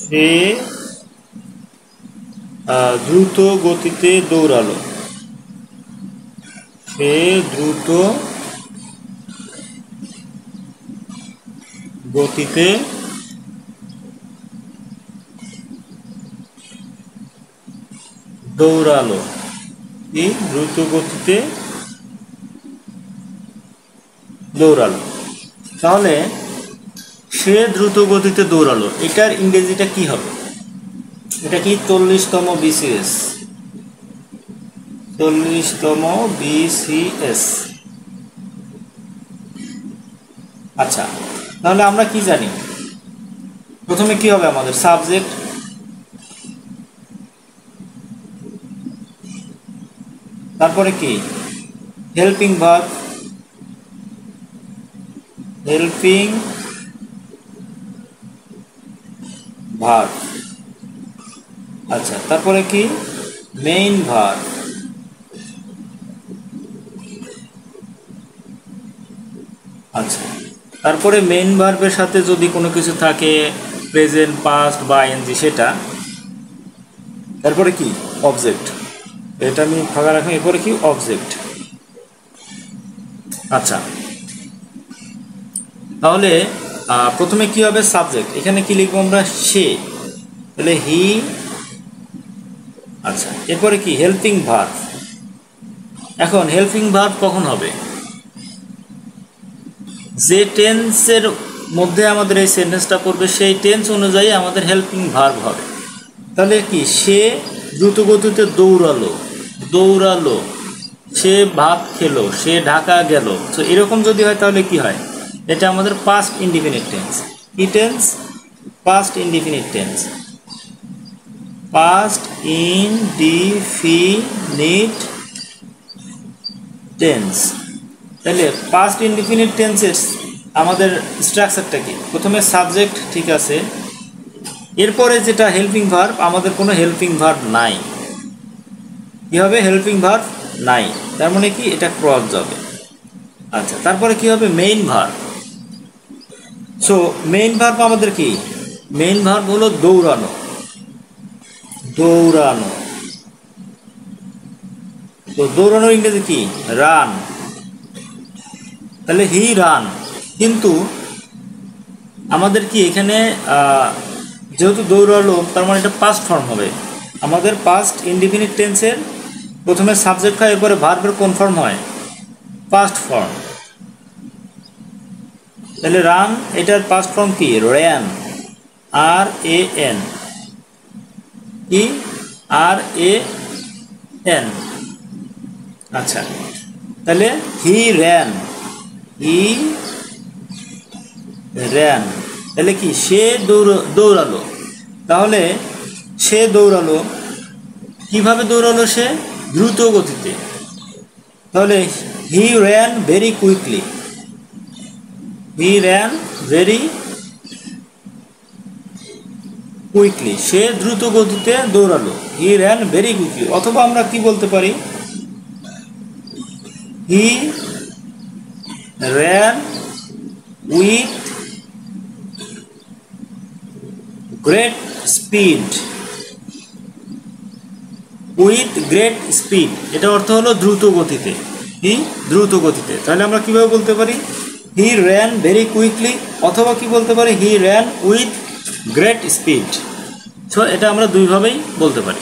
সে দ্রুত গতিতে দৌড়ালো। সে দ্রুত গতিতে দৌড়ালো। কি দ্রুত গতিতে দৌড়ালো। তাহলে সে দ্রুত গতিতে দৌড়ালো, এটার ইংরেজিটা কি হবে? এটা কি 40তম BCS। 40তম BCS। আচ্ছা, তাহলে আমরা কি জানি? প্রথমে কি হবে আমাদের? সাবজেক্ট, তারপরে কি হেল্পিং ভার্ব, হেল্পিং ভার্ব। আচ্ছা, তারপরে কি মেইন ভার্ব। আচ্ছা, তারপরে মেইন ভার্বের সাথে যদি কোনো কিছু থাকে, প্রেজেন্ট, পাস্ট বা আইএনজি, সেটা। তারপরে কি অবজেক্ট, এটা আমি ফাঁকা রাখলাম। এরপরে কি অবজেক্ট। আচ্ছা, তাহলে প্রথমে কি হবে? সাবজেক্ট। এখানে কি লিখবো আমরা? সে, তাহলে হি। আচ্ছা, এরপরে কি হেল্পিং ভার্ব। এখন হেল্পিং ভার্ব কখন হবে? যে টেন্সের মধ্যে আমাদের এই সেন্টেন্সটা পড়বে সেই টেন্স অনুযায়ী আমাদের হেল্পিং ভার্ব হবে। তাহলে কি সে দ্রুত গতিতে দৌড়ালো, দৌড়ালো। সে ভাত খেলো, সে ঢাকা গেল। তো এরকম যদি হয় তাহলে কি হয়? এটা আমাদের পাস্ট ইনডিফিনিট টেন্স। কি tense? Past indefinite tense. Past indefinite tense. তাহলে পাস্ট ইনডিফিনিট টেন্সের আমাদের স্ট্রাকচারটা কি? প্রথমে সাবজেক্ট, ঠিক আছে। এরপরে যেটা হেল্পিং ভার্ব, আমাদের কোনো হেল্পিং ভার্ব নাই। কি হবে? হেল্পিং ভার্ব নাই, তার মানে কি এটা ক্রস যাবে। আচ্ছা, তারপরে কি হবে? Main verb. So main verb আমাদের কি? মেইন ভার্ব হলো দৌড়ানো, দৌড়ানো। তো দৌড়ানোর ইংরেজি কি? রান। তাহলে হি রান। কিন্তু আমাদের কি এখানে যেহেতু দৌড়ালো, তার মানে এটা পাস্ট ফর্ম হবে। আমাদের পাস্ট ইনডিফিনিট টেন্সের প্রথমে সাবজেক্ট হয়, এরপরে ভার্বের কোন ফর্ম হয়? Past form. তাহলে রান, এটার পাস্ট ফর্ম কি? র্যান। RAN। কি? RAN। আচ্ছা, তাহলে হি র্যান, হি র্যান। তাহলে কি সে দৌড়ালো। তাহলে সে দৌড়ালো, কিভাবে দৌড়ালো? সে দ্রুত গতিতে। তাহলে he ran very quickly, he ran very quickly. সে দ্রুত গতিতে দৌড়ালো, হি র্যান ভেরি কুইকলি। অথবা আমরা কি বলতে পারি? He ran with great speed, with great speed. এটা অর্থ হলো দ্রুত গতিতে। হি দ্রুত গতিতে। তাহলে আমরা কিভাবে বলতে পারি? হি র্যান ভেরি কুইকলি, অথবা কি বলতে পারি? He ran with great speed. So এটা আমরা দুইভাবেই বলতে পারি।